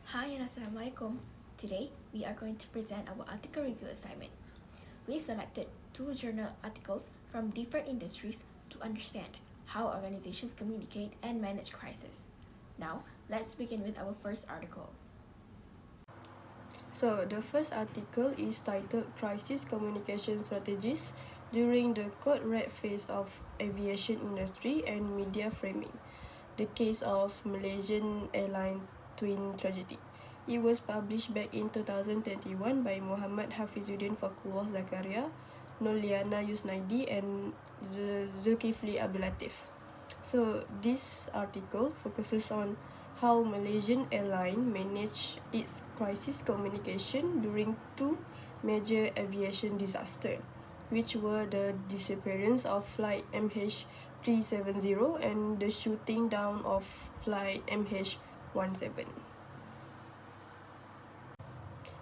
Hi and Assalamualaikum. Today, we are going to present our article review assignment. We selected 2 journal articles from different industries to understand how organizations communicate and manage crisis. Now, let's begin with our first article. So, the first article is titled Crisis Communication Strategies During the Code Red Phase of Aviation Industry and Media Framing, the case of Malaysian Airline Twin Tragedy. It was published back in 2021 by Muhammad Hafizuddin Fakullah Zakaria, Noliana Yusnaidi, and Zulkifli Abdul Latif. So, this article focuses on how Malaysian Airline managed its crisis communication during 2 major aviation disasters, which were the disappearance of flight MH370 and the shooting down of flight MH17.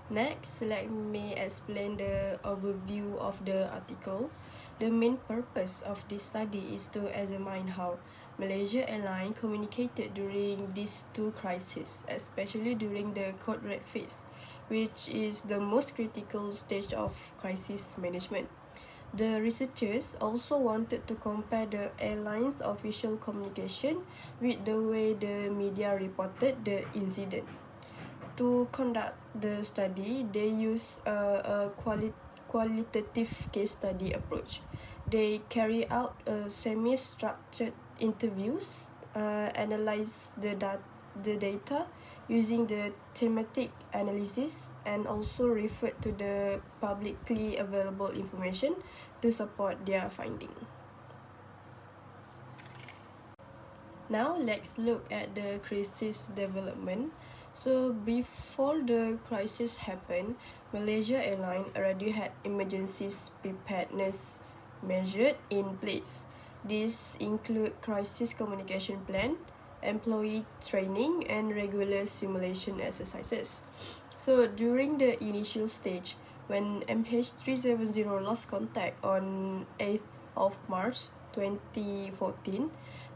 Next, let me explain the overview of the article. The main purpose of this study is to examine how Malaysia Airlines communicated during these 2 crises, especially during the code red phase, which is the most critical stage of crisis management. The researchers also wanted to compare the airline's official communication with the way the media reported the incident. To conduct the study, they use a qualitative case study approach. They carry out semi-structured interviews, analyze the data using the thematic analysis, and also refer to the publicly available information to support their finding. Now, let's look at the crisis development. So, before the crisis happened, Malaysia Airlines already had emergencies preparedness measures in place. These include crisis communication plan, employee training, and regular simulation exercises. So, during the initial stage, when MH370 lost contact on 8th of March 2014,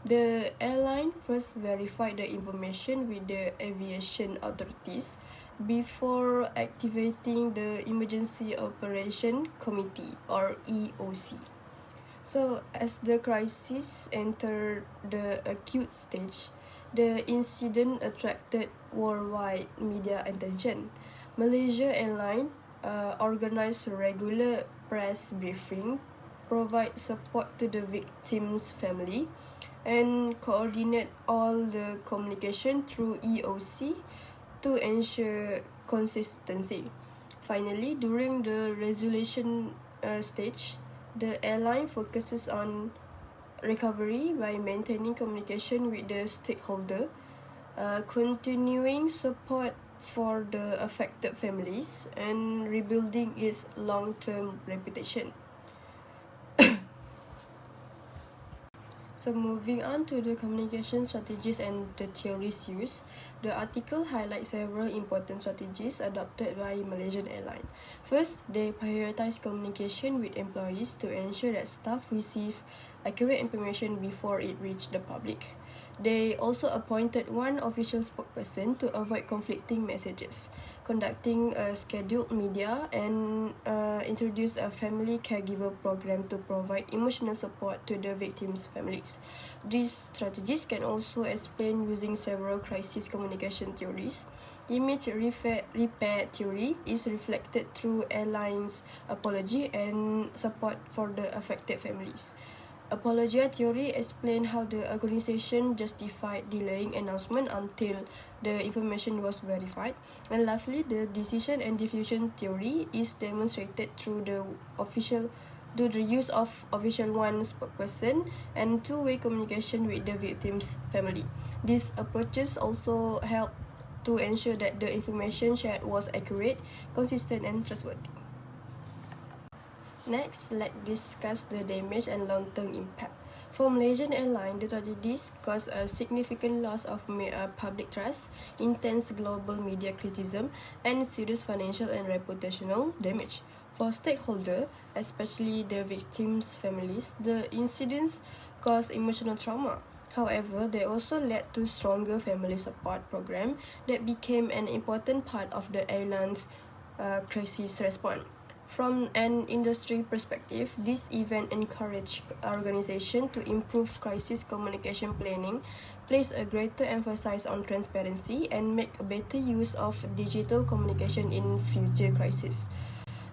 the airline first verified the information with the aviation authorities before activating the Emergency Operation Committee or EOC. So, as the crisis entered the acute stage, the incident attracted worldwide media attention. Malaysia Airlines organized regular press briefing, provide support to the victims' family, and coordinate all the communication through EOC to ensure consistency. Finally, during the resolution stage, the airline focuses on recovery by maintaining communication with the stakeholder, continuing support for the affected families, and rebuilding its long-term reputation. So moving on to the communication strategies and the theories used, the article highlights several important strategies adopted by Malaysian Airlines. First, they prioritize communication with employees to ensure that staff receive accurate information before it reaches the public. They also appointed one official spokesperson to avoid conflicting messages, conducting a scheduled media, and introduced a family caregiver program to provide emotional support to the victims' families. These strategies can also explain using several crisis communication theories. Image repair theory is reflected through airlines' apology and support for the affected families. Apologia theory explains how the organization justified delaying announcement until the information was verified. And lastly, the decision and diffusion theory is demonstrated through the use of official one spokesperson and two-way communication with the victim's family. These approaches also help to ensure that the information shared was accurate, consistent, and trustworthy. Next, let's discuss the damage and long-term impact. For Malaysian Airlines, the tragedies caused a significant loss of public trust, intense global media criticism, and serious financial and reputational damage. For stakeholders, especially the victims' families, the incidents caused emotional trauma, However, they also led to stronger family support program that became an important part of the airline's crisis response. From an industry perspective, this event encouraged organizations to improve crisis communication planning, place a greater emphasis on transparency, and make a better use of digital communication in future crises.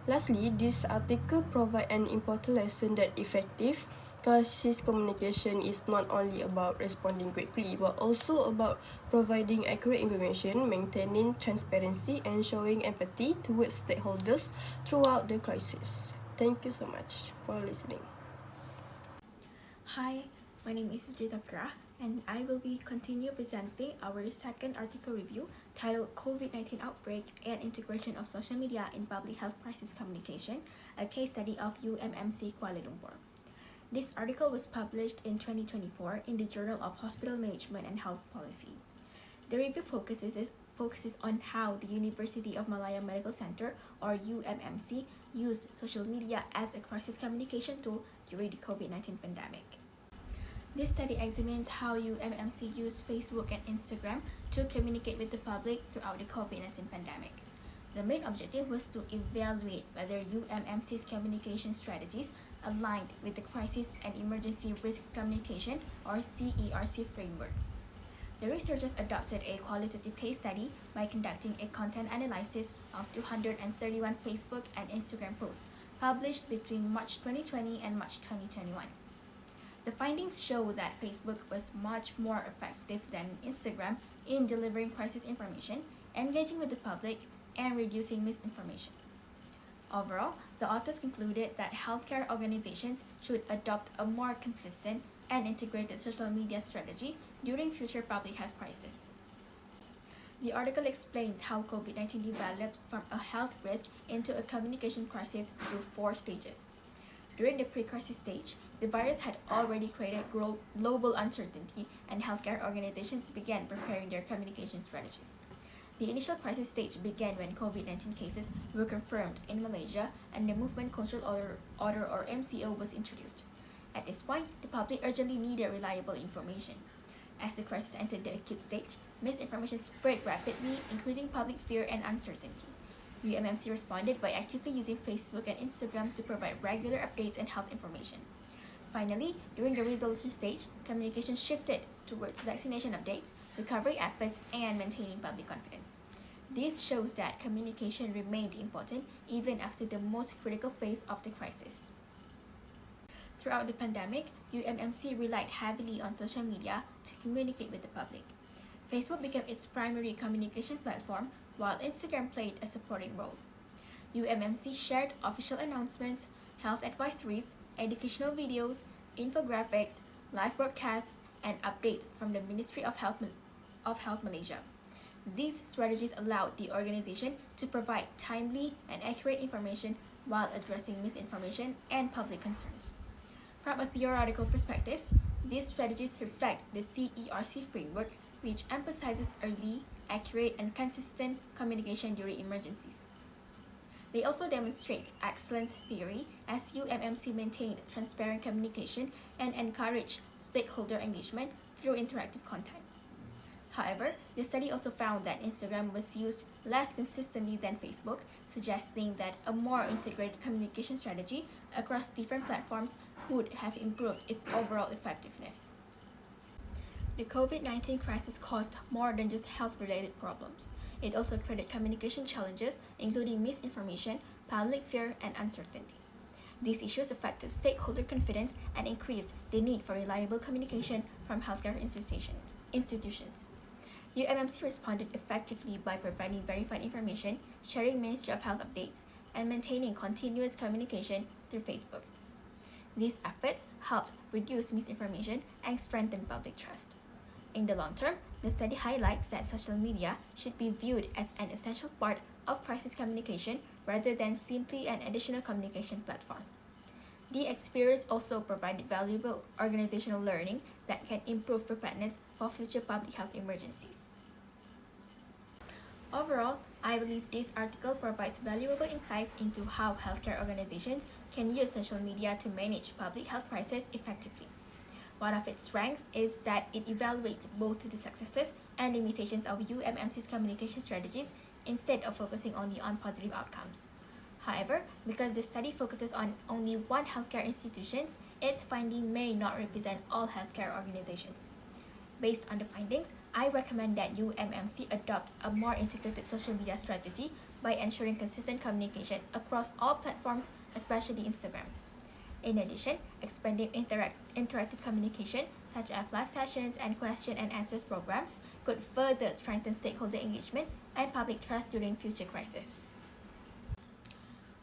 Lastly, this article provides an important lesson that effective crisis communication is not only about responding quickly, but also about providing accurate information, maintaining transparency, and showing empathy towards stakeholders throughout the crisis. Thank you so much for listening. Hi, my name is Puteri, and I will be continue presenting our second article review titled COVID-19 Outbreak and Integration of Social Media in Public Health Crisis Communication, a case study of UMMC Kuala Lumpur. This article was published in 2024 in the Journal of Hospital Management and Health Policy. The review focuses on how the University of Malaya Medical Center, or UMMC, used social media as a crisis communication tool during the COVID-19 pandemic. This study examines how UMMC used Facebook and Instagram to communicate with the public throughout the COVID-19 pandemic. The main objective was to evaluate whether UMMC's communication strategies aligned with the Crisis and Emergency Risk Communication, or CERC framework. The researchers adopted a qualitative case study by conducting a content analysis of 231 Facebook and Instagram posts published between March 2020 and March 2021. The findings show that Facebook was much more effective than Instagram in delivering crisis information, engaging with the public, and reducing misinformation. Overall, the authors concluded that healthcare organizations should adopt a more consistent and integrated social media strategy during future public health crises. The article explains how COVID-19 developed from a health risk into a communication crisis through 4 stages. During the pre-crisis stage, the virus had already created global uncertainty, and healthcare organizations began preparing their communication strategies. The initial crisis stage began when COVID-19 cases were confirmed in Malaysia and the Movement Control Order or MCO was introduced. At this point, the public urgently needed reliable information. As the crisis entered the acute stage, misinformation spread rapidly, increasing public fear and uncertainty. UMMC responded by actively using Facebook and Instagram to provide regular updates and health information. Finally, during the resolution stage, communication shifted towards vaccination updates, recovery efforts, and maintaining public confidence. This shows that communication remained important even after the most critical phase of the crisis. Throughout the pandemic, UMMC relied heavily on social media to communicate with the public. Facebook became its primary communication platform, while Instagram played a supporting role. UMMC shared official announcements, health advisories, educational videos, infographics, live broadcasts, and updates from the Ministry of Health Malaysia. These strategies allowed the organization to provide timely and accurate information while addressing misinformation and public concerns. From a theoretical perspective, these strategies reflect the CERC framework, which emphasizes early, accurate, and consistent communication during emergencies. They also demonstrate excellent theory, as UMMC maintained transparent communication and encouraged stakeholder engagement through interactive content. However, the study also found that Instagram was used less consistently than Facebook, suggesting that a more integrated communication strategy across different platforms could have improved its overall effectiveness. The COVID-19 crisis caused more than just health-related problems. It also created communication challenges, including misinformation, public fear, and uncertainty. These issues affected stakeholder confidence and increased the need for reliable communication from healthcare institutions. UMMC responded effectively by providing verified information, sharing Ministry of Health updates, and maintaining continuous communication through Facebook. These efforts helped reduce misinformation and strengthen public trust. In the long term, the study highlights that social media should be viewed as an essential part of crisis communication rather than simply an additional communication platform. The experience also provided valuable organizational learning that can improve preparedness for future public health emergencies. Overall, I believe this article provides valuable insights into how healthcare organizations can use social media to manage public health crises effectively. One of its strengths is that it evaluates both the successes and limitations of UMMC's communication strategies instead of focusing only on positive outcomes. However, because the study focuses on only one healthcare institution, its finding may not represent all healthcare organizations. Based on the findings, I recommend that UMMC adopt a more integrated social media strategy by ensuring consistent communication across all platforms, especially Instagram. In addition, expanding interactive communication, such as live sessions and question and answers programs, could further strengthen stakeholder engagement and public trust during future crises.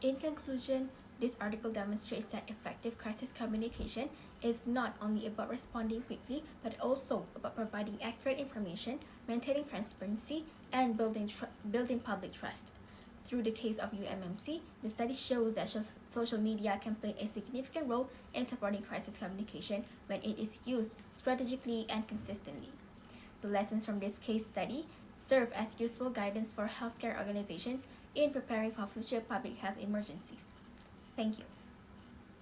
In conclusion, this article demonstrates that effective crisis communication is not only about responding quickly, but also about providing accurate information, maintaining transparency, and building public trust. Through the case of UMMC, the study shows that social media can play a significant role in supporting crisis communication when it is used strategically and consistently. The lessons from this case study serve as useful guidance for healthcare organizations in preparing for future public health emergencies. Thank you.